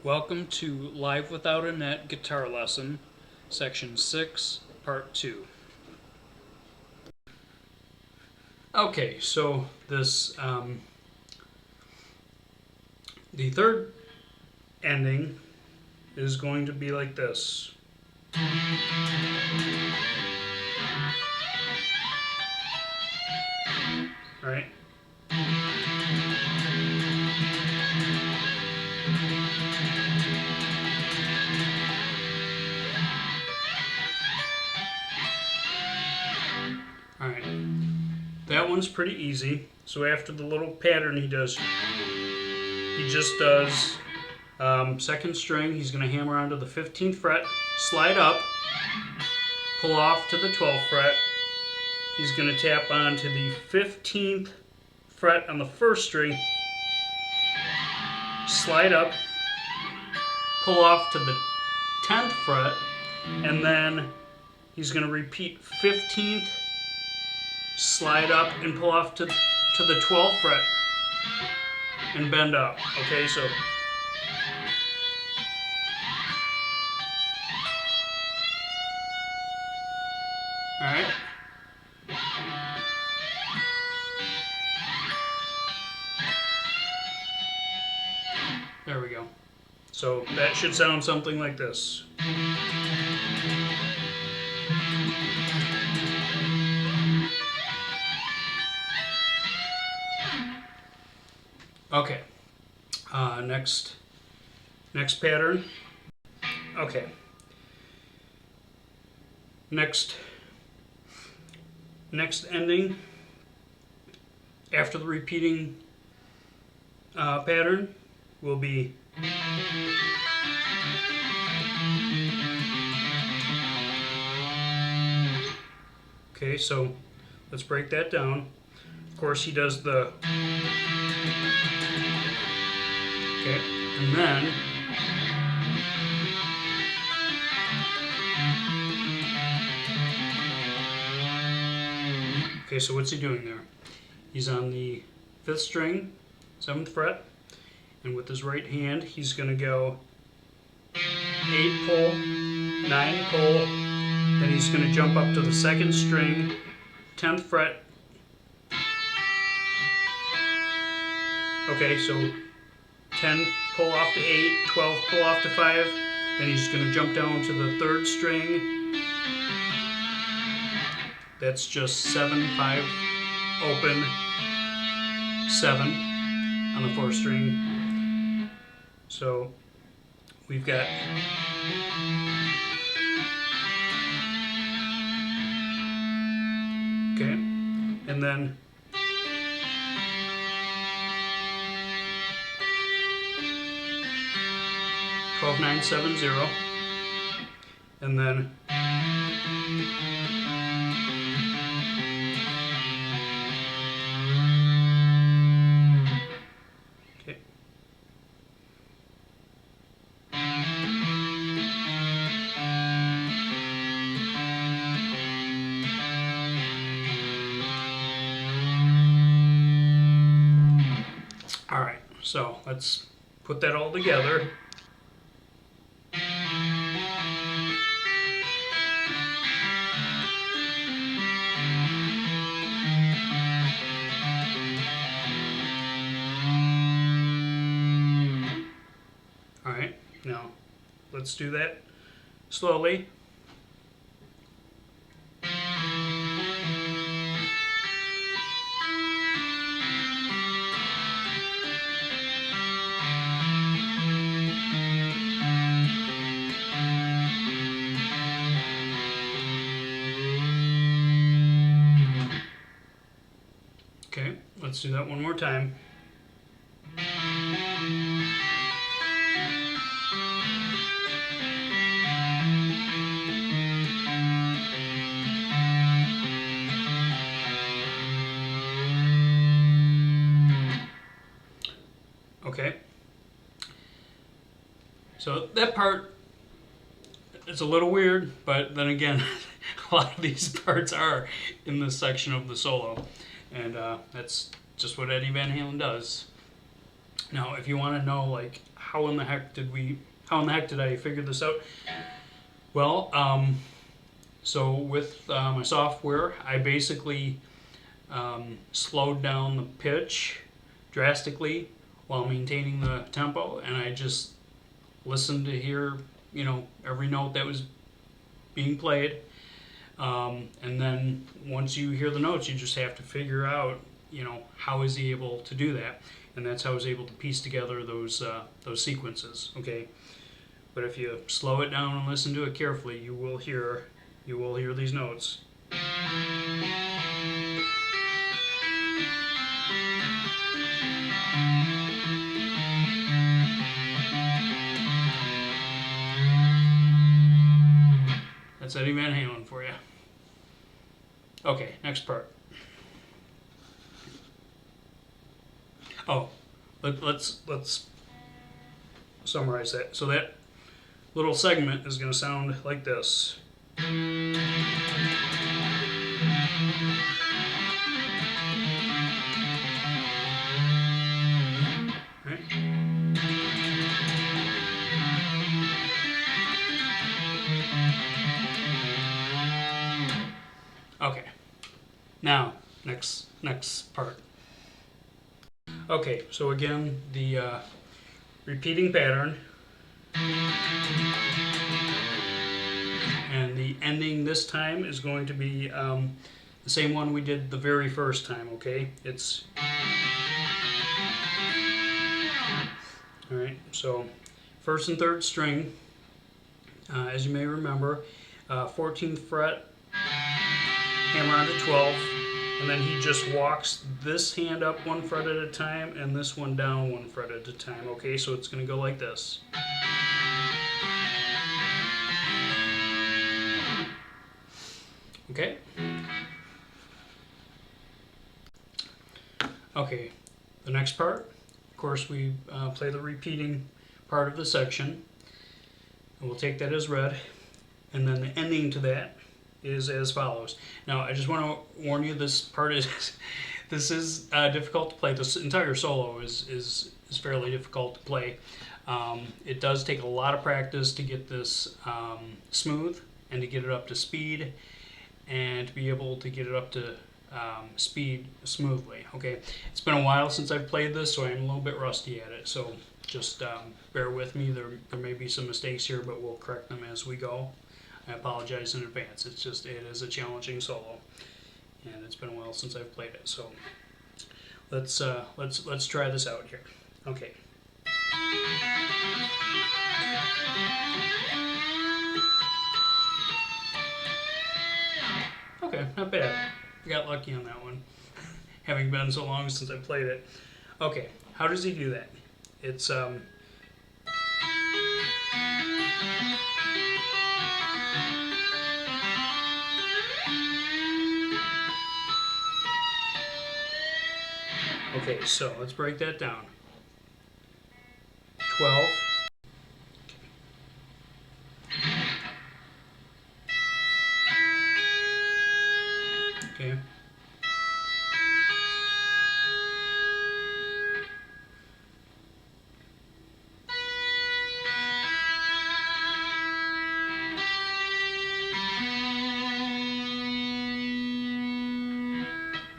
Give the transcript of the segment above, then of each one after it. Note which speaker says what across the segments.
Speaker 1: Welcome to Live Without a Net Guitar Lesson, Section 6, Part 2. Okay, so this, the third ending is going to be like this. Right? Alright, that one's pretty easy. So after the little pattern he just does second string. He's going to hammer onto the 15th fret, slide up, pull off to the 12th fret. He's going to tap onto the 15th fret on the first string, slide up, pull off to the 10th fret, and then he's going to repeat 15th, slide up, and pull off to the 12th fret and bend up. Okay, so alright. There we go. So that should sound something like this. Okay. Next pattern. Okay. Next ending after the repeating pattern will be okay, so let's break that down. Of course, he does the okay, and then okay, so what's he doing there? He's on the 5th string, 7th fret, and with his right hand, he's going to go 8 pull, 9 pull, then he's going to jump up to the 2nd string, 10th fret. Okay, so 10 pull off to 8, 12 pull off to 5, then he's going to jump down to the 3rd string. That's just 7, 5, open, 7 on the 4th string. So we've got okay, and then twelve, 9, 7, 0, and then okay. All right, so let's put that all together. All right, now let's do that slowly. Okay, let's do that one more time. Okay, so that part is a little weird, but then again, a lot of these parts are in this section of the solo, and that's just what Eddie Van Halen does. Now, if you want to know like how how in the heck did I figure this out? Well, so with my software, I basically slowed down the pitch drastically while maintaining the tempo, and I just listened to hear, every note that was being played. And then once you hear the notes, you just have to figure out, how is he able to do that? And that's how I was able to piece together those sequences. Okay, but if you slow it down and listen to it carefully, you will hear these notes. That's Eddie Van Halen for you. Okay, next part. Oh, let's summarize that. So that little segment is going to sound like this. Right? Okay. Now, next part. Okay, so again, the repeating pattern, and the ending this time is going to be the same one we did the very first time. Okay, it's all right. So first and third string, as you may remember, 14th fret, hammer onto 12. And then he just walks this hand up one fret at a time and this one down one fret at a time. Okay, so it's going to go like this. Okay? Okay, the next part, of course, we play the repeating part of the section. And we'll take that as read. And then the ending to that is as follows. Now, I just want to warn you, this part is difficult to play. This entire solo is fairly difficult to play. It does take a lot of practice to get this smooth and to get it up to speed and to be able to get it up to speed smoothly. Okay, it's been a while since I've played this, so I'm a little bit rusty at it. So just bear with me. There may be some mistakes here, but we'll correct them as we go. I apologize in advance. It is a challenging solo, and it's been a while since I've played it. So let's try this out here. Okay. Okay, not bad. I got lucky on that one, having been so long since I played it. Okay, how does he do that? It's okay, so let's break that down. 12. Okay.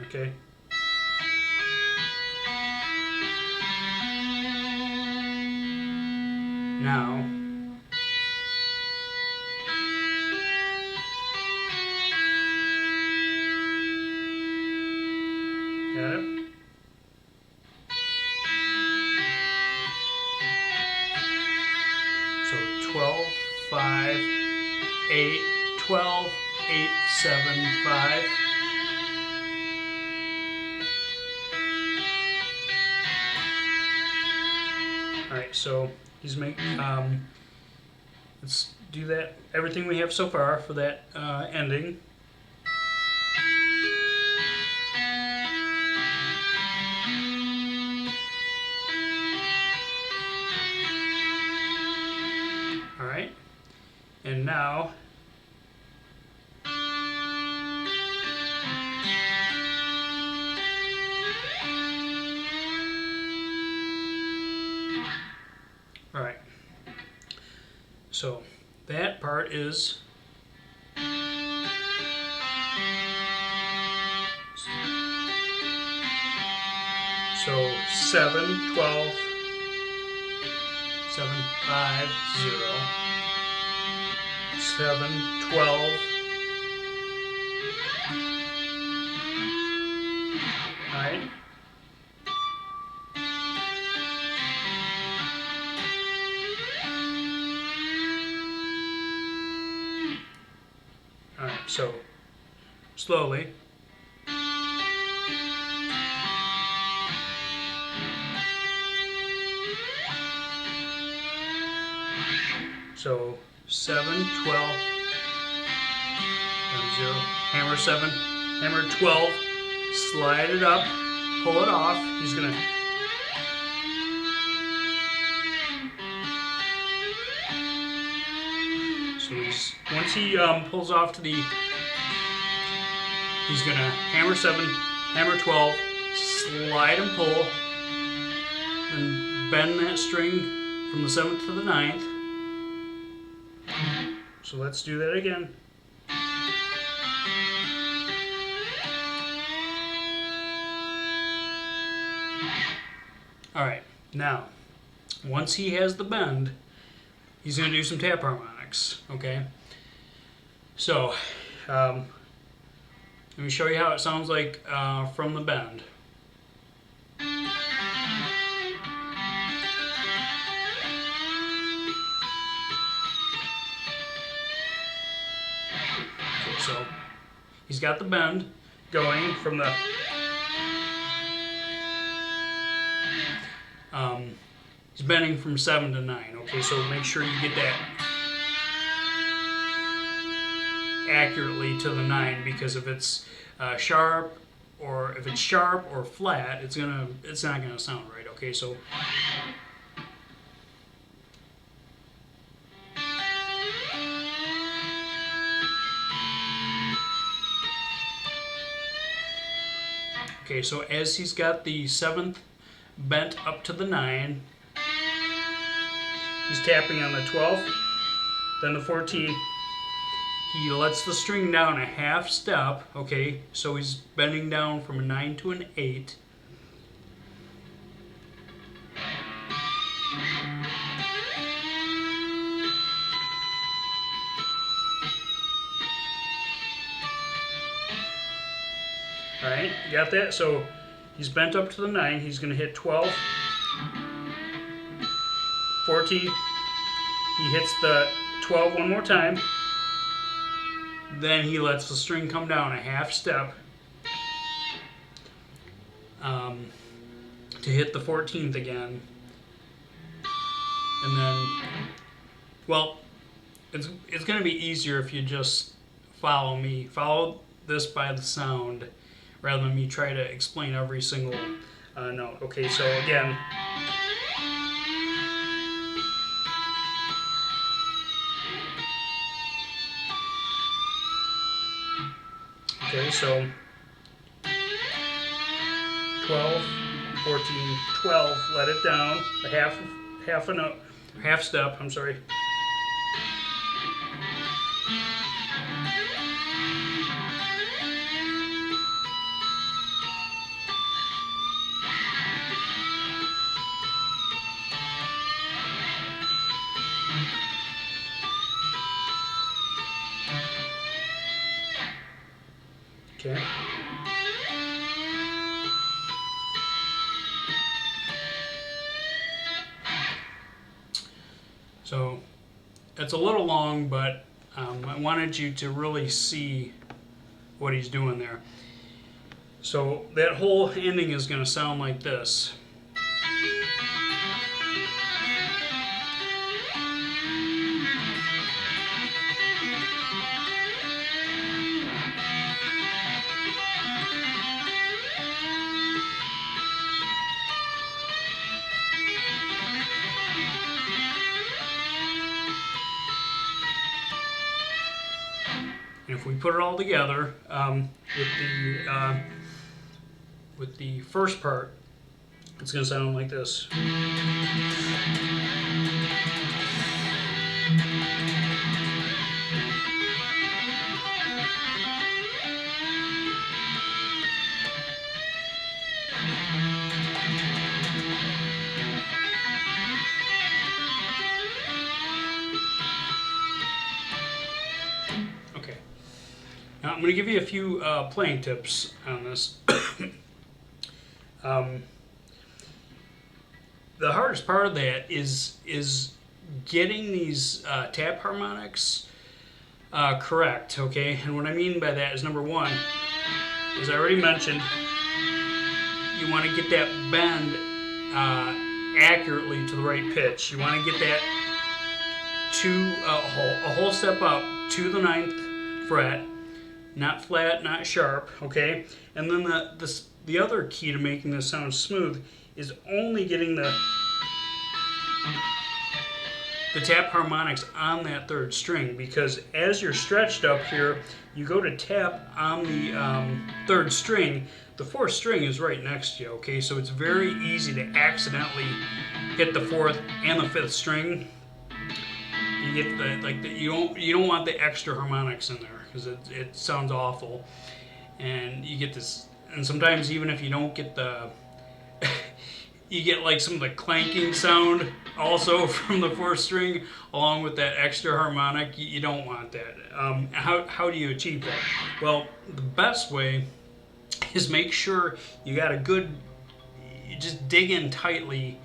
Speaker 1: Okay. Now, got it? So 12, 5, 8, 12, 8, 7, 5. Alright, so he's making, let's do that, everything we have so far for that ending. Alright, and now So that part is so 7, 12, 7, 5, 0, 7, 12, alright? Alright, so slowly. So 7, 12, 0, hammer 7, hammer 12, slide it up, pull it off. He's going to once he pulls off to the, he's going to hammer 7, hammer 12, slide and pull, and bend that string from the 7th to the 9th. So let's do that again. Alright, now, once he has the bend, he's going to do some tap harmonics, okay? So, let me show you how it sounds like from the bend. Okay, so, he's got the bend going from the... he's bending from 7 to 9, okay? So make sure you get that accurately to the 9, because if it's sharp or flat, it's not gonna sound right, okay? So okay, so as he's got the 7th bent up to the 9, he's tapping on the 12th, then the 14th. He lets the string down a half step, okay, so he's bending down from a 9 to an 8. Alright, you got that? So he's bent up to the 9, he's going to hit 12, 14, he hits the 12 one more time, then he lets the string come down a half step to hit the 14th again, and then, well, it's going to be easier if you just follow this by the sound, rather than me try to explain every single note. Okay, so again, okay, so 12, 14, 12, let it down, a half step, I'm sorry. Okay. So it's a little long, but I wanted you to really see what he's doing there. So that whole ending is going to sound like this. And if we put it all together with the first part, it's going to sound like this. Now I'm going to give you a few playing tips on this. The hardest part of that is getting these tap harmonics correct, okay? And what I mean by that is, number one, as I already mentioned, you want to get that bend accurately to the right pitch. You want to get that to a whole step up to the 9th fret, not flat, not sharp, okay? And then the other key to making this sound smooth is only getting the tap harmonics on that 3rd string, because as you're stretched up here, you go to tap on the 3rd string, the 4th string is right next to you, okay? So it's very easy to accidentally hit the 4th and the 5th string. You get you don't want the extra harmonics in there, because it sounds awful, and you get this. And sometimes even if you don't get the you get like some of the clanking sound also from the 4th string along with that extra harmonic. You don't want that. How do you achieve that? Well, the best way is make sure you got you just dig in tightly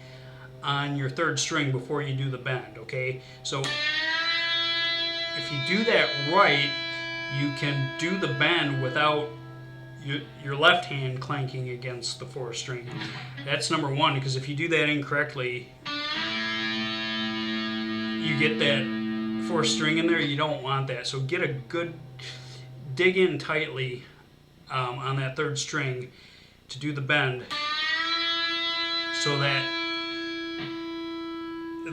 Speaker 1: on your 3rd string before you do the bend, okay? So if you do that right, you can do the bend without your left hand clanking against the 4th string. That's number one, because if you do that incorrectly, you get that 4th string in there. You don't want that. So get a good dig in tightly on that 3rd string to do the bend, so that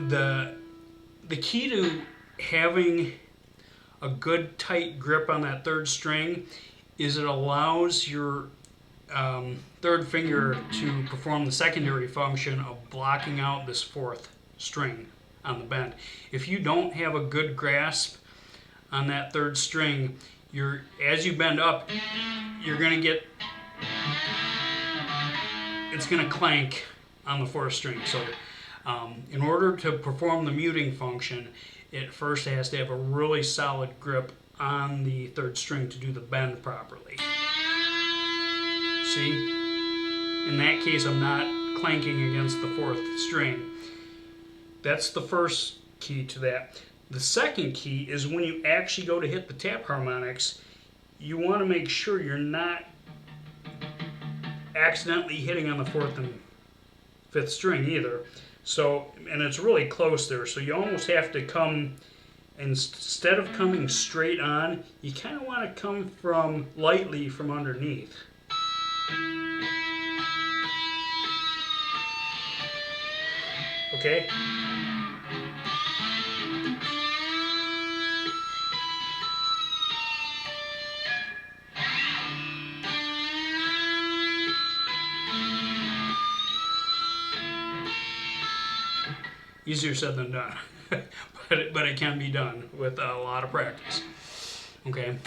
Speaker 1: the key to having a good tight grip on that 3rd string is it allows your 3rd finger to perform the secondary function of blocking out this 4th string on the bend. If you don't have a good grasp on that 3rd string, as you bend up, you're going to get, it's going to clank on the 4th string. So in order to perform the muting function, it first has to have a really solid grip on the 3rd string to do the bend properly. See? In that case, I'm not clanking against the 4th string. That's the first key to that. The second key is when you actually go to hit the tap harmonics, you want to make sure you're not accidentally hitting on the 4th and 5th string either. So, and it's really close there, so you almost have to come, instead of coming straight on, you kind of want to come lightly from underneath. Okay? Easier said than done, but it can be done with a lot of practice. Okay.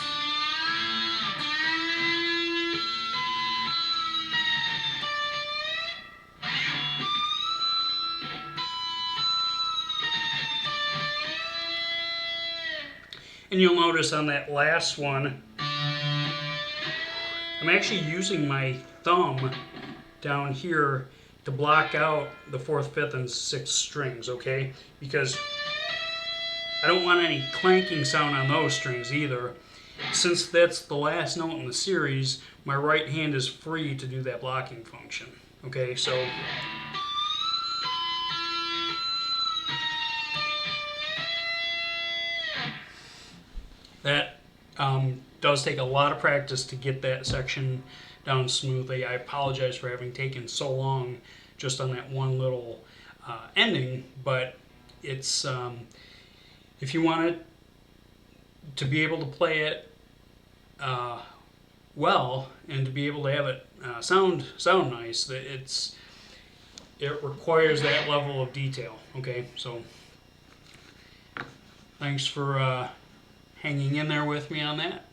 Speaker 1: And you'll notice on that last one, I'm actually using my thumb down here to block out the 4th, 5th, and 6th strings, okay? Because I don't want any clanking sound on those strings either. Since that's the last note in the series, my right hand is free to do that blocking function, okay? So that does take a lot of practice to get that section down smoothly. I apologize for having taken so long just on that one little ending, but it's if you want it to be able to play it well and to be able to have it sound nice, it requires that level of detail. Okay, so thanks for hanging in there with me on that.